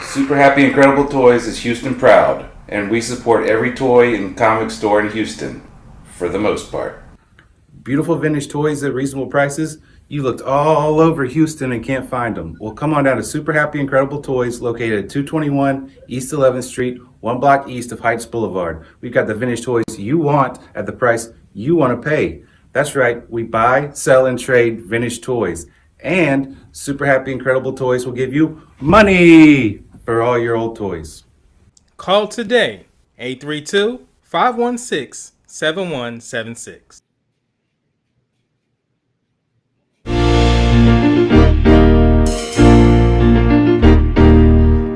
Super Happy Incredible Toys is Houston proud, and we support every toy and comic store in Houston, for the most part. Beautiful vintage toys at reasonable prices. You looked all over Houston and can't find them. Well, come on down to Super Happy Incredible Toys, located at 221 East 11th Street, one block east of Heights Boulevard. We've got the vintage toys you want at the price you want to pay. That's right, we buy, sell, and trade vintage toys. And Super Happy Incredible Toys will give you money for all your old toys. Call today, 832-516-7176.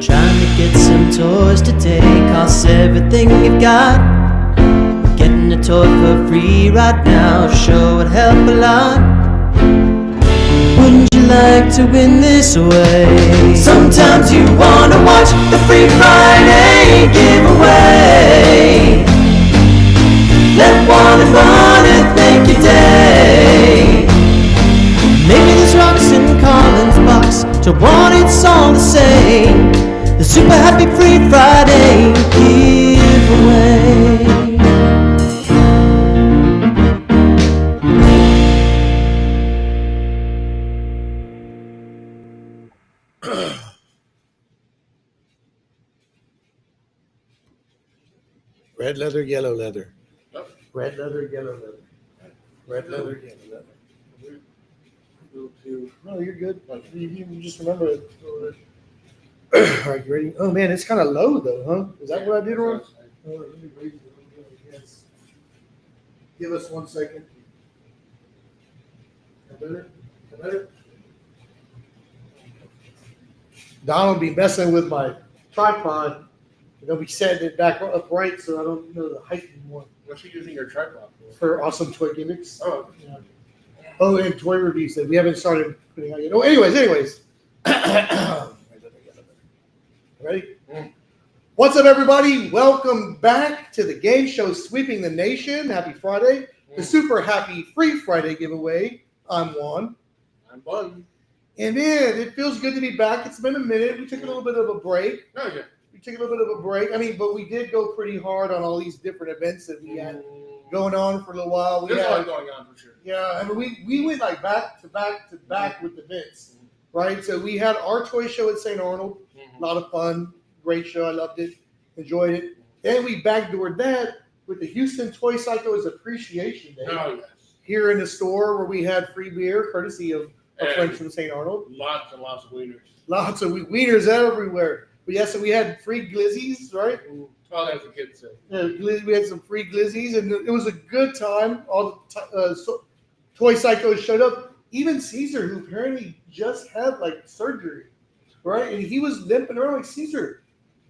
Trying to get some toys today costs everything you've got. Getting a toy for free right now sure would help a lot. Wouldn't you like to win this way? Sometimes you wanna watch the Free Friday giveaway. Let Juan and Bunnith make your day. Maybe there's rocks in Colin's box. To Juan it's all the same. The Super Happy Free Friday giveaway. Red leather, yellow leather. Red leather, yellow leather. Red leather, yellow leather. No, you're good. You just remember it. All right, you ready? Oh man, it's kind of low though, huh? Is that what I did wrong? Let me raise it a little bit, I guess. Give us 1 second. Better? Better? Donald be messing with my tripod. They'll be setting it back upright so I don't know the height anymore. What's she using your tripod for? For awesome toy gimmicks. Oh. Yeah. Oh, and toy reviews that we haven't started putting out yet. Oh, anyways. Ready? What's up, everybody? Welcome back to the game show Sweeping the Nation. Happy Friday. The Super Happy Free Friday giveaway. I'm Juan. I'm Bun. And man, it feels good to be back. It's been a minute. We took a little bit of a break. Oh, yeah. We took a little bit of a break. I mean, but we did go pretty hard on all these different events that we had going on for a little while. There's a lot going on for sure. Yeah, I mean, we went like back to back to back with events, right? So we had our toy show at St. Arnold. A lot of fun. Great show. I loved it. Enjoyed it. Then we backdoored that with the Houston Toy Psychos Appreciation Day. Oh, yes. Here in the store where we had free beer, courtesy of friends from St. Arnold. Lots and lots of wieners. Lots of wieners everywhere. But yeah, so we had free glizzies, right? Oh, that's what kids say. Yeah, we had some free glizzies, and it was a good time. All the toy psychos showed up. Even Caesar, who apparently just had like surgery, right? And he was limping around like, Caesar,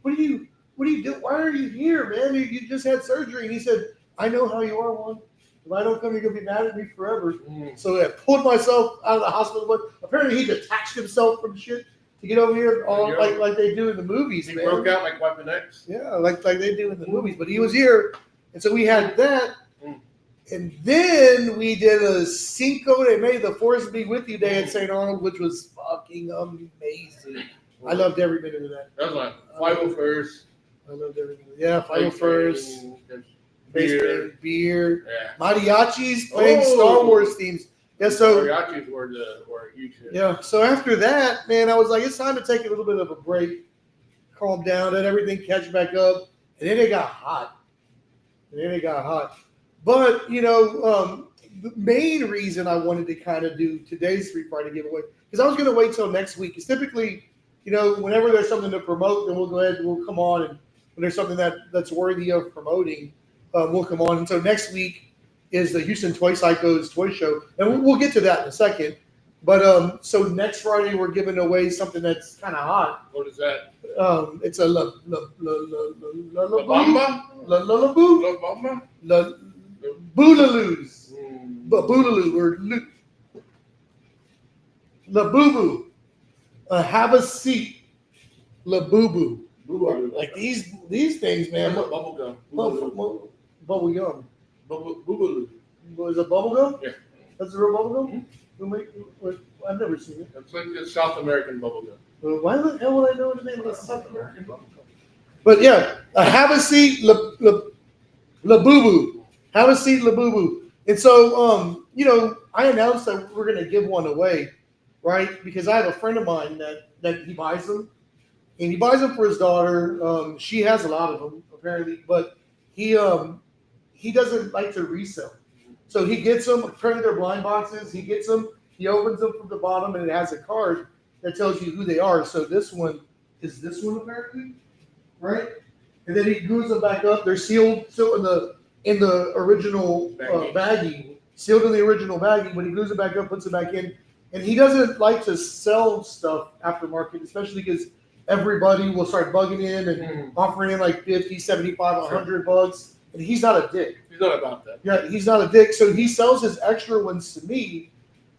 what do you do? Why are you here, man? You just had surgery. And he said, I know how you are, Juan. If I don't come, you're gonna be mad at me forever. So I pulled myself out of the hospital. But apparently he detached himself from shit to get over here, all like they do in the movies. He man. broke out like Weapon X. Yeah, like they do in the movies. But he was here, and so we had that. And then we did a Cinco de May, the Force Be With You Day at St. Arnold, which was fucking amazing. I loved every minute of that. That was like 501st. I loved every minute. Yeah, 501st. Beer. Yeah. Mariachis playing Star Wars themes. Yeah, so Mariachis were huge. yeah. So after that, man, I was like, it's time to take a little bit of a break, calm down, let everything catch back up, and then it got hot. But the main reason I wanted to kind of do today's Free Friday giveaway because I was going to wait till next week. Because typically, whenever there's something to promote, then we'll go ahead and we'll come on, and when there's something that's worthy of promoting, we'll come on. And so next week is the Houston Toy Psychos Toy Show, and we'll get to that in a second. But so next Friday we're giving away something that's kind of hot. What is that? It's a La Bamba? Boolaloos. Boolaloo or La Boo Boo. Have a seat. La Boo Boo. Like these things, man. Bubble gum. Bubble gum. Boogaloo. Is it bubble gum? Yeah. That's a real bubble gum? I've never seen it. It's like the South American bubble gum. Well, why the hell would I know the name of the South American bubble gum? But yeah, have a seat, Labubu. Have a seat, Labubu. And so, I announced that we're going to give one away, right? Because I have a friend of mine that he buys them, and he buys them for his daughter. She has a lot of them apparently, but he doesn't like to resell. So he gets them. Apparently, they're blind boxes. He gets them. He opens them from the bottom, and it has a card that tells you who they are. So this one is this one apparently, right? And then he glues them back up. They're sealed, still in the original baggie, sealed in the original baggie. But he glues it back up, puts it back in, and he doesn't like to sell stuff aftermarket, especially because everybody will start bugging him and offering him like 50, 75, 100 bucks. And he's not a dick. He's not about that. Yeah, he's not a dick. So he sells his extra ones to me,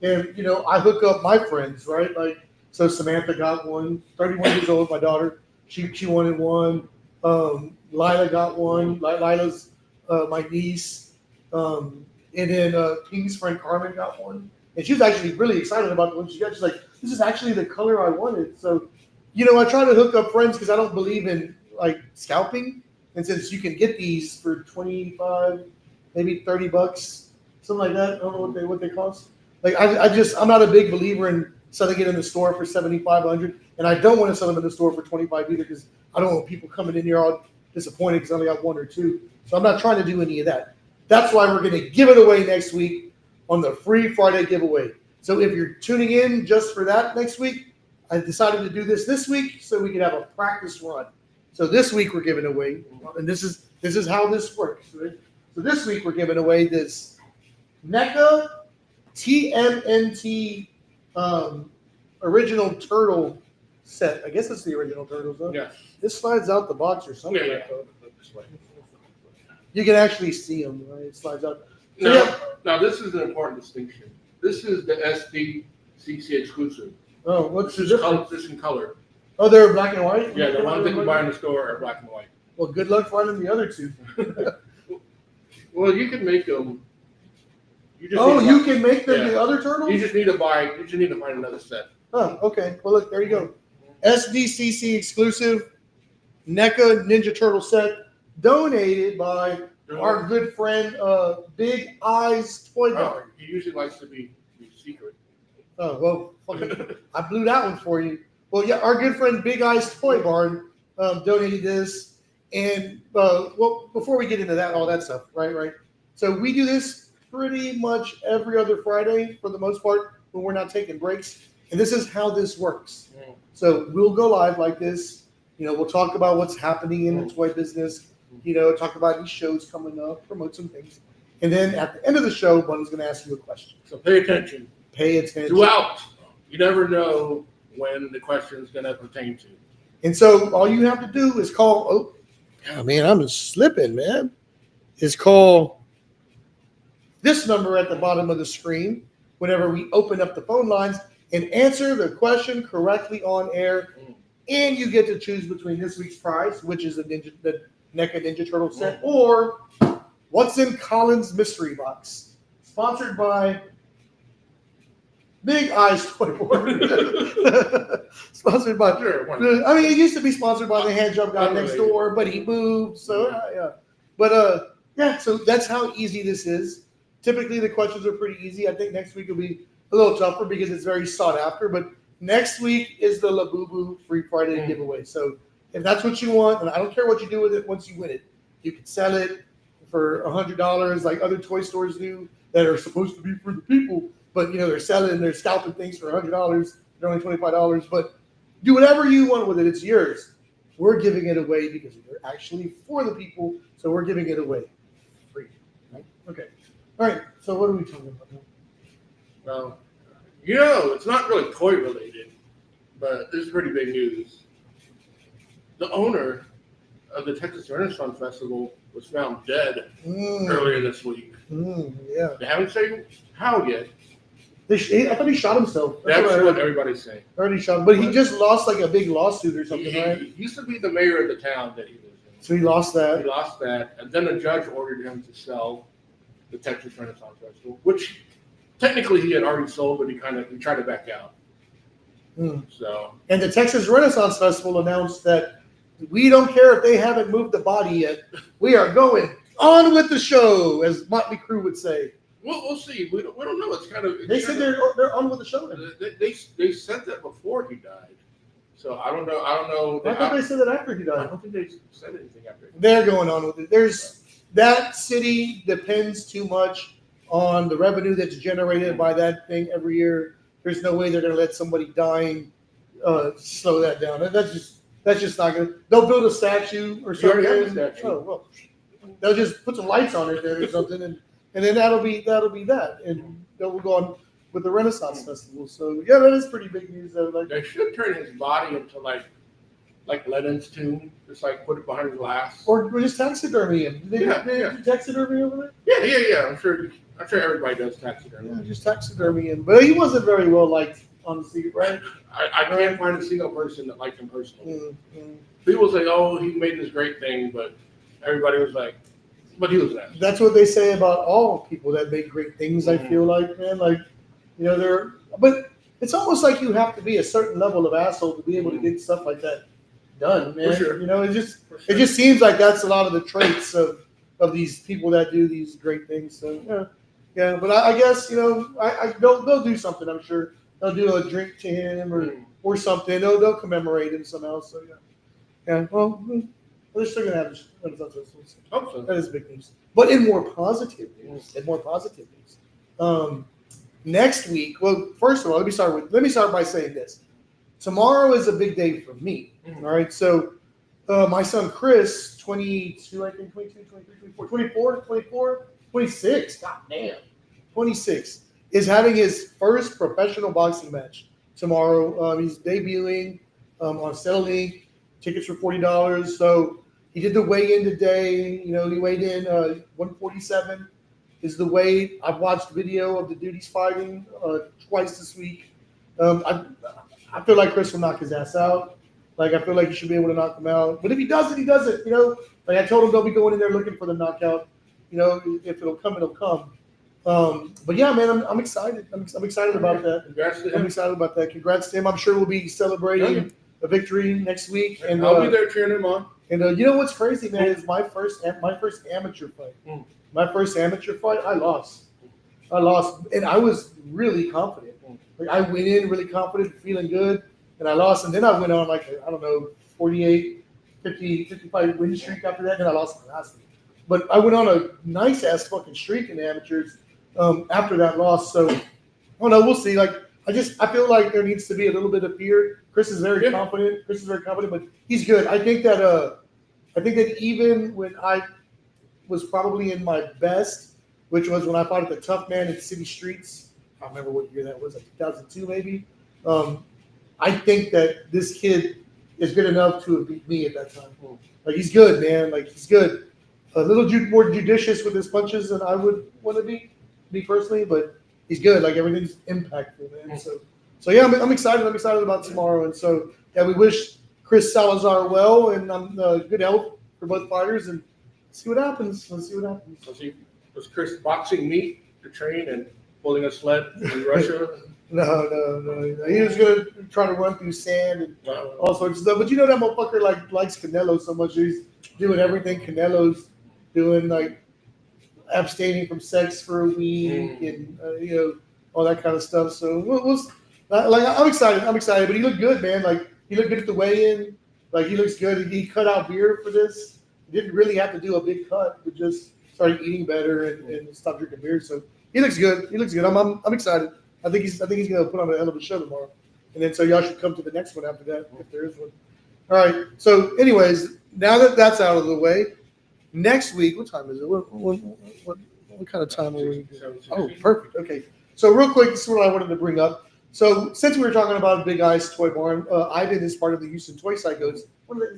and I hook up my friends, right? Like, so Samantha got one, 31 years old, my daughter. She wanted one. Lila got one. Lila's my niece. And then King's friend Carmen got one. And she was actually really excited about the one she got. She's like, this is actually the color I wanted. So, I try to hook up friends because I don't believe in like scalping. And since you can get these for 25, maybe 30 bucks, something like that. I don't know what they cost. Like I'm not a big believer in selling it in the store for 75, 100, and I don't want to sell them in the store for 25 either because I don't want people coming in here all disappointed because I only got one or two. So I'm not trying to do any of that. That's why we're going to give it away next week on the Free Friday giveaway. So if you're tuning in just for that next week, I decided to do this week so we can have a practice run. So this week we're giving away, and this is how this works. Right? So this week we're giving away this NECA TMNT original turtle set. I guess it's the original turtles, huh? Yeah. This slides out the box or something. Yeah. Like that. This way. You can actually see them, right? It slides out. So, Now, this is an important distinction. This is the SDCC exclusive. Oh, what's the This difference? is in color. Oh, they're black and white? Yeah, the ones that you buy in the store are black and white. Well, good luck finding the other two. Well, you can make them. You can make them the other turtles? You just need to find another set. Oh, okay. Well, look, there you go. SDCC exclusive NECA Ninja Turtle set donated by our good friend Big Eyes Toy Bar. He usually likes to be secret. Oh, well, fucking, I blew that one for you. Well, yeah, our good friend Big Eyes Toy Barn donated this. And, before we get into that, all that stuff, right? So we do this pretty much every other Friday for the most part when we're not taking breaks. And this is how this works. So we'll go live like this. We'll talk about what's happening in the toy business. Talk about these shows coming up, promote some things. And then at the end of the show, Bunny's going to ask you a question. So pay attention. Pay attention. Throughout. You never know when the question is going to pertain to. And so all you have to do is call. Oh, man, I'm slipping, man. Is call this number at the bottom of the screen whenever we open up the phone lines and answer the question correctly on air. And you get to choose between this week's prize, which is the NECA Ninja Turtle set, or what's in Colin's mystery box, sponsored by Big Eyes Toy Board. Sponsored by. Sure, I mean, it used to be sponsored by the hand job guy next door, but he moved. So yeah. But yeah. So that's how easy this is. Typically, the questions are pretty easy. I think next week will be a little tougher because it's very sought after. But next week is the Labubu Free Friday giveaway. So if that's what you want, and I don't care what you do with it once you win it, you can sell it for $100 like other toy stores do that are supposed to be for the people. But they're scalping things for $100. They're only $25. But do whatever you want with it. It's yours. We're giving it away because they're actually for the people. So we're giving it away free. Right? Okay. All right. So what are we talking about now? Well, it's not really toy related, but this is pretty big news. The owner of the Texas Renaissance Festival was found dead earlier this week. Yeah. They haven't said how yet. I thought he shot himself. That's what everybody's saying. I heard he shot him. But he just lost like a big lawsuit or something, right? He used to be the mayor of the town that he lives in. So he lost that. He lost that, and then a judge ordered him to sell the Texas Renaissance Festival, which technically he had already sold, but he tried to back out. So, And the Texas Renaissance Festival announced that we don't care if they haven't moved the body yet. We are going on with the show, as Motley Crue would say. we'll see. We don't know. It's kind of. They said they're on with the show. Now. They said that before he died. So I don't know. I thought they said that after he I died. don't think they said anything after. They're going on with it. That city depends too much on the revenue that's generated by that thing every year. There's no way they're going to let somebody dying slow that down. That's just not going to. They'll build a statue or You already something. have a statue. Oh, well, they'll just put some lights on it there or something, and then that'll be that, and they'll go on with the Renaissance Festival. So yeah, that is pretty big news. Though. Like, They should turn his body into like Lennon's tomb. Just like put it behind glass. or just taxidermy him. They Yeah. do taxidermy over there. Yeah. I'm sure everybody does taxidermy. Yeah, just taxidermy him. But he wasn't very well liked, honestly, right? I can't find a single person that liked him personally. Mm-hmm. People say, "Oh, he made this great thing," but everybody was like, "But he was that." That's what they say about all people that make great things. I feel like, man, like but it's almost like you have to be a certain level of asshole to be able to get stuff like that done, man. For sure. It just seems like that's a lot of the traits of these people that do these great things. So yeah. But I guess they'll do something. I'm sure they'll do a drink to him or something. They'll commemorate him somehow. So yeah. Well, they're still gonna have this. Hope so. That is big news. But in more positive news, next week. Well, first of all, let me start by saying this. Tomorrow is a big day for me. All right. So my son Chris, 22, I think 22, 23, 24, 26. God damn. 26 is having his first professional boxing match tomorrow. He's debuting on Stellalink. Tickets for $40. So he did the weigh-in today. He weighed in 147 is the weight. I've watched video of the dude he's fighting twice this week. I feel like Chris will knock his ass out. Like, I feel like he should be able to knock him out. But if he doesn't, he doesn't. Like I told him, don't be going in there looking for the knockout. If it'll come, it'll come. But yeah, man, I'm excited. I'm excited about that. Congrats to him. I'm excited about that. Congrats to him. I'm sure we'll be celebrating a victory next week. And I'll be there cheering him on. And you know what's crazy, man, is my first amateur fight. My first amateur fight, I lost, and I was really confident. Like, I went in really confident, feeling good, and I lost. And then I went on 48, 50, 55 win streak after that. Then I lost my last one. But I went on a nice ass fucking streak in the amateurs after that loss. So I don't know. We'll see. Like I feel like there needs to be a little bit of fear. Chris is very confident, but he's good. I think that even when I was probably in my best, which was when I fought at the Tough Man in City Streets. I don't remember what year that was, like 2002 maybe. I think that this kid is good enough to have beat me at that time. Like, he's good, man. Like, he's good. A little more judicious with his punches than I would want to be, me personally, but he's good. Like, everything's impactful, man. So yeah, I'm excited. I'm excited about tomorrow. And so, yeah, we wish Chris Salazar well and good health for both fighters and see what happens. Let's see what happens. Was Chris boxing meat to train and pulling a sled in Russia? No. He was gonna try to run through sand and all sorts of stuff. But that motherfucker likes Canelo so much. He's doing everything Canelo's doing, like abstaining from sex for a week and all that kind of stuff. So I'm excited. But he looked good, man. Like, he looked good at the weigh-in. Like, he looks good. He cut out beer for this. He didn't really have to do a big cut, but just started eating better and stopped drinking beer. So he looks good. I'm excited. I think he's gonna put on a hell of a show tomorrow. And then so y'all should come to the next one after that if there is one. All right. So anyways, now that that's out of the way, next week, what time is it? What kind of time are we? Oh, perfect. Okay. So real quick, this is what I wanted to bring up. So since we were talking about Big Ice Toy Barn, Ivan is part of the Houston Toy Psychos. Is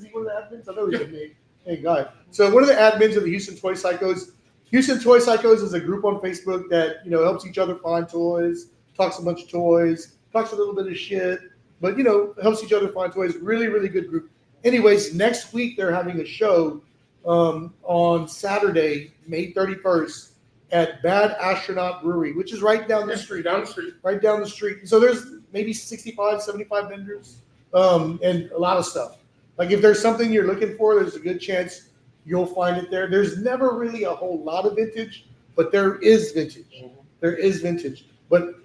he one of the admins? I know he's a main guy. So one of the admins of the Houston Toy Psychos. Houston Toy Psychos is a group on Facebook that helps each other find toys, talks a bunch of toys, talks a little bit of shit, but helps each other find toys. Really, really good group. Anyways, next week they're having a show on Saturday, May 31st, at Bad Astronaut Brewery, which is right down the street. Down the street. Right down the street. So there's maybe 65, 75 vendors, and a lot of stuff. Like if there's something you're looking for, there's a good chance you'll find it there. There's never really a whole lot of vintage, but there is vintage. There is vintage. But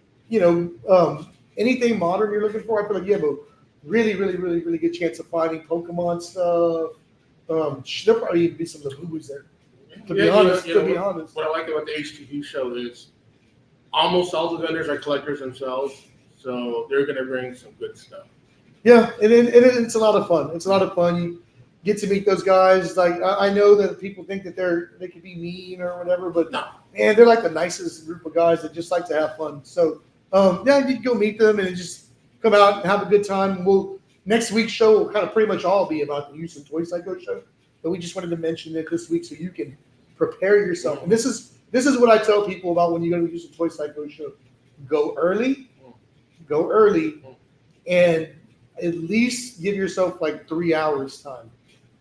anything modern you're looking for, I feel like you have a really, really, really, really good chance of finding Pokemon stuff. There'll probably even be some of the boo-boos there. To be honest. What I like about the HTV show is almost all the vendors are collectors themselves, so they're going to bring some good stuff. Yeah, and it's a lot of fun. It's a lot of fun. You get to meet those guys. Like I know that people think that they could be mean or whatever, but No. man, they're like the nicest group of guys that just like to have fun. So yeah, you can go meet them and just come out and have a good time. Next week's show will kind of pretty much all be about the Houston Toy Psycho show, but we just wanted to mention it this week so you can prepare yourself. And this is what I tell people about when you go to the Houston Toy Psycho show: go early, and at least give yourself like 3 hours time.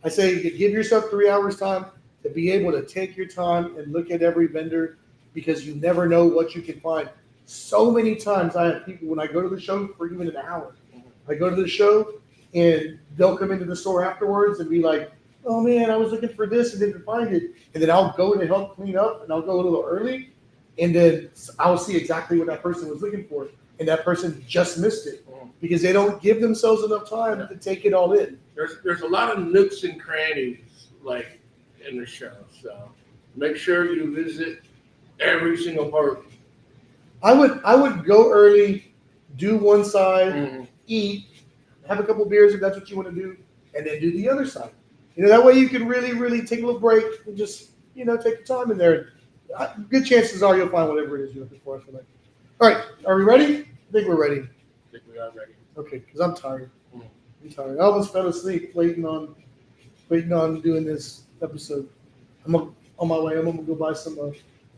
I say give yourself 3 hours time to be able to take your time and look at every vendor, because you never know what you can find. So many times I have people when I go to the show for even an hour. I go to the show and they'll come into the store afterwards and be like, "Oh man, I was looking for this and didn't find it." And then I'll go to help clean up and I'll go a little early, and then I'll see exactly what that person was looking for. And that person just missed it because they don't give themselves enough time to take it all in. There's a lot of nooks and crannies like in the show, so make sure you visit every single part. I would go early, do one side, eat, have a couple beers if that's what you want to do, and then do the other side. That way you can really, really take a little break and just, take your time in there. Good chances are you'll find whatever it is you're looking for. I feel like. All right, are we ready? I think we're ready. I think we are ready. Okay, because I'm tired. I'm tired. I almost fell asleep waiting on doing this episode. On my way. I'm gonna go buy some.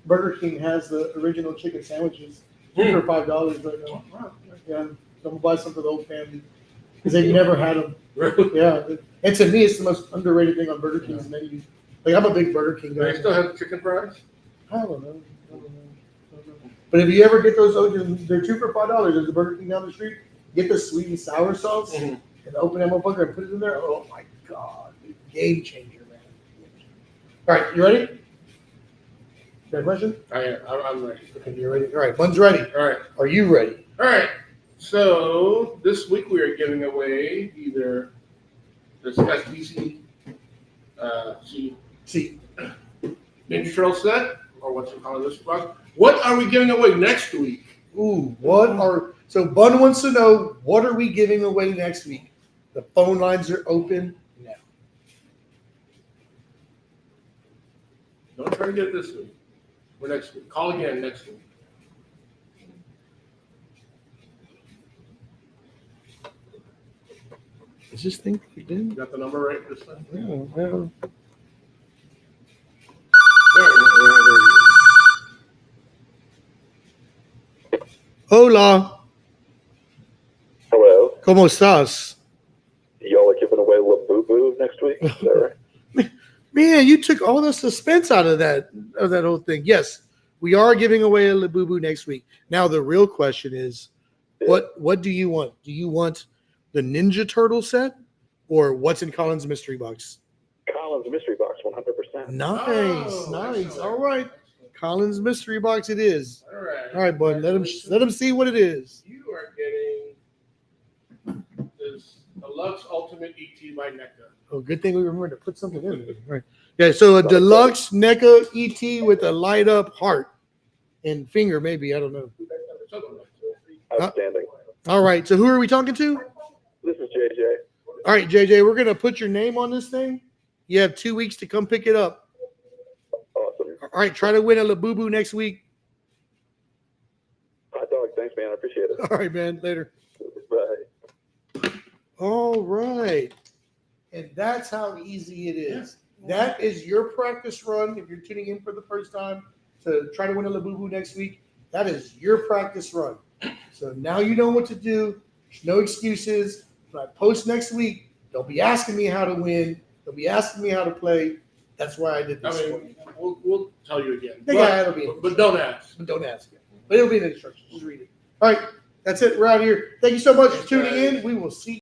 Burger King has the original chicken sandwiches for $5 right now. Wow. Yeah, so I'm gonna buy some for the whole family because they've never had them. Really? Yeah, and to me, it's the most underrated thing on Burger King's menu. Like I'm a big Burger King Do guy. they still have chicken fries? I don't know. But if you ever get those, they're 2 for $5. There's a Burger King down the street. Get the sweet and sour sauce and open that motherfucker and put it in there. Oh my god, game changer, man. All right, you ready? Got a question? I'm ready. Okay, you're ready. All right, Bun's ready. All right. Are you ready? All right. So this week we are giving away either this SBC See. Ninja Turtle set, or what's it called this box. What are we giving away next week? Ooh, so Bun wants to know, what are we giving away next week? The phone lines are open now. Don't try to get it this week. Or next week. Call again next week. Is this thing plugged in? You got the number right this time? Yeah, well. Hola. Hello. ¿Cómo estás? Y'all are giving away Labubu next week? Is that right? Man, you took all the suspense out of that whole thing. Yes, we are giving away a Labubu next week. Now the real question is, what do you want? Do you want the Ninja Turtle set or what's in Colin's mystery box? Colin's mystery box, 100%. Nice, nice. Excellent. All right, Colin's mystery box it is. All right. All right, bud. Let him see what it is. You are getting this Deluxe Ultimate ET by NECA. Oh, good thing we remembered to put something in there. Right. Yeah, so a deluxe NECA ET with a light up heart and finger, maybe. I don't know. Outstanding. All right. So who are we talking to? This is JJ. All right, JJ, we're gonna put your name on this thing. You have 2 weeks to come pick it up. Awesome. All right, try to win a Labubu next week. Hot dog. Thanks, man. I appreciate it. All right, man. Later. Bye. All right. And that's how easy it is. That is your practice run. If you're tuning in for the first time to try to win a Labubu next week, that is your practice run. So now you know what to do. There's no excuses. When I post next week, they'll be asking me how to win. They'll be asking me how to play. That's why I did this. I mean, we'll tell you again. Yeah, it'll be. But don't ask. But don't ask it. But it'll be in the instructions. Just read it. All right. That's it. We're out here. Thank you so much for tuning in. We will see